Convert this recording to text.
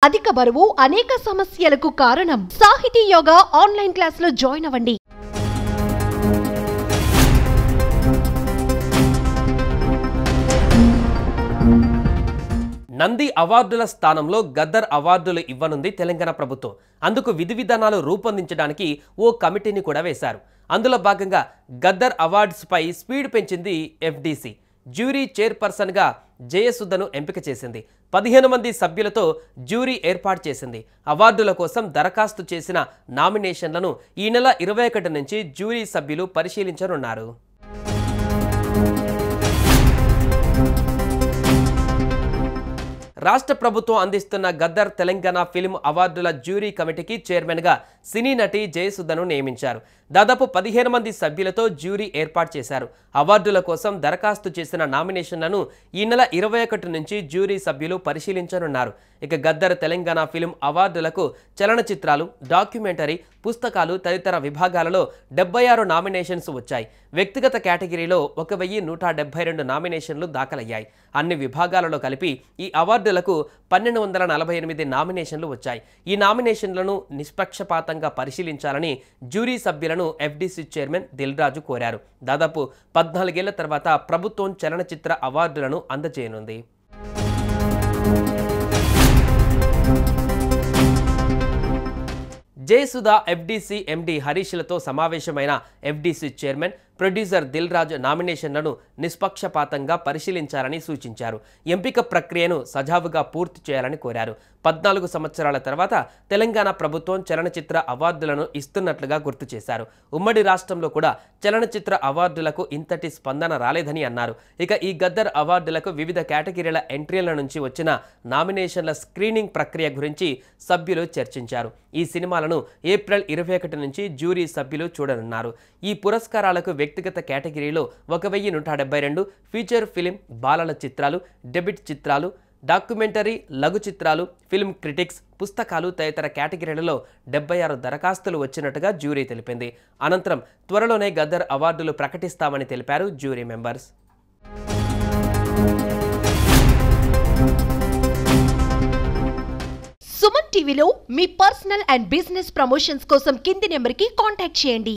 అధిక బరువు అనేక సమస్యలకు కారణం. సాహితీ యోగా ఆన్లైన్ క్లాసులో జాయిన్ అవ్వండి. నంది అవార్డుల స్థానంలో గద్దర్ అవార్డులు ఇవ్వనుంది తెలంగాణ ప్రభుత్వం. అందుకు విధి విధానాలు రూపొందించడానికి ఓ కమిటీని కూడా వేశారు. అందులో భాగంగా గద్దర్ అవార్డ్స్ పై స్పీడ్ పెంచింది ఎఫ్డీసీ. జ్యూరీ చైర్పర్సన్గా జయసుధను ఎంపిక చేసింది. 15 మంది సభ్యులతో జ్యూరీ ఏర్పాటు చేసింది. అవార్డుల కోసం దరఖాస్తు చేసిన నామినేషన్లను ఈ నెల 21 నుంచి జ్యూరీ సభ్యులు పరిశీలించనున్నారు. రాష్ట్ర ప్రభుత్వం అందిస్తున్న గద్దర్ తెలంగాణ ఫిల్మ్ అవార్డుల జ్యూరీ కమిటీకి చైర్మన్గా సినీ నటి జయసుధను నియమించారు. దాదాపు 15 మంది సభ్యులతో జ్యూరీ ఏర్పాటు చేశారు. అవార్డుల కోసం దరఖాస్తు చేసిన నామినేషన్లను ఈ నెల 21 నుంచి జ్యూరీ సభ్యులు పరిశీలించనున్నారు. ఇక గద్దర్ తెలంగాణ ఫిల్మ్ అవార్డులకు చలనచిత్రాలు, డాక్యుమెంటరీ, పుస్తకాలు తదితర విభాగాలలో 76 నామినేషన్స్ వచ్చాయి. వ్యక్తిగత కేటగిరీలో 1172 నామినేషన్లు దాఖలయ్యాయి. అన్ని విభాగాలలో కలిపి ఈ అవార్డులకు 1248 నామినేషన్లు వచ్చాయి. ఈ నామినేషన్లను నిష్పక్షపాతంగా పరిశీలించాలని జ్యూరీ సభ్యులను ఎఫ్డీసీ చైర్మన్ దిల్ రాజు కోరారు. దాదాపు 14 ఏళ్ల తర్వాత ప్రభుత్వం చలనచిత్ర అవార్డులను అందజేయనుంది. జయసుధ, ఎఫ్డీసీ ఎండీ హరీష్లతో సమావేశమైన FDC chairman producer Dil Raju నామినేషన్లను నిష్పక్షపాతంగా పరిశీలించాలని సూచించారు. ఎంపిక ప్రక్రియను సజావుగా పూర్తి చేయాలని కోరారు. 14 సంవత్సరాల తర్వాత తెలంగాణ ప్రభుత్వం చలనచిత్ర అవార్డులను ఇస్తున్నట్లుగా గుర్తు చేశారు. ఉమ్మడి రాష్ట్రంలో కూడా చలనచిత్ర అవార్డులకు ఇంతటి స్పందన రాలేదని అన్నారు. ఇక ఈ గద్దర్ అవార్డులకు వివిధ కేటగిరీల ఎంట్రీల నుంచి వచ్చిన నామినేషన్ల స్క్రీనింగ్ ప్రక్రియ గురించి సభ్యులు చర్చించారు. ఈ సినిమాలను ఏప్రిల్ 21 నుంచి జ్యూరీ సభ్యులు చూడనున్నారు. ఈ పురస్కారాలకు వ్యక్తిగత కేటగిరీలో 1172, ఫీచర్ ఫిలిం, బాలల చిత్రాలు, డెబ్యూట్ చిత్రాలు, డాక్యుమెంటరీ, లఘు చిత్రాలు, ఫిల్మ్ క్రిటిక్స్, పుస్తకాలు తదితర కేటగిరీలలో 76 దరఖాస్తులు వచ్చినట్టుగా జ్యూరీ తెలిపింది. అనంతరం త్వరలోనే గద్దర్ అవార్డులు ప్రకటిస్తామని తెలిపారు జ్యూరీ మెంబర్స్. సుమన్ టీవీలో మీ పర్సనల్ అండ్ బిజినెస్ ప్రమోషన్స్ కోసం కింది నెంబర్కి కాంటాక్ట్ చేయండి.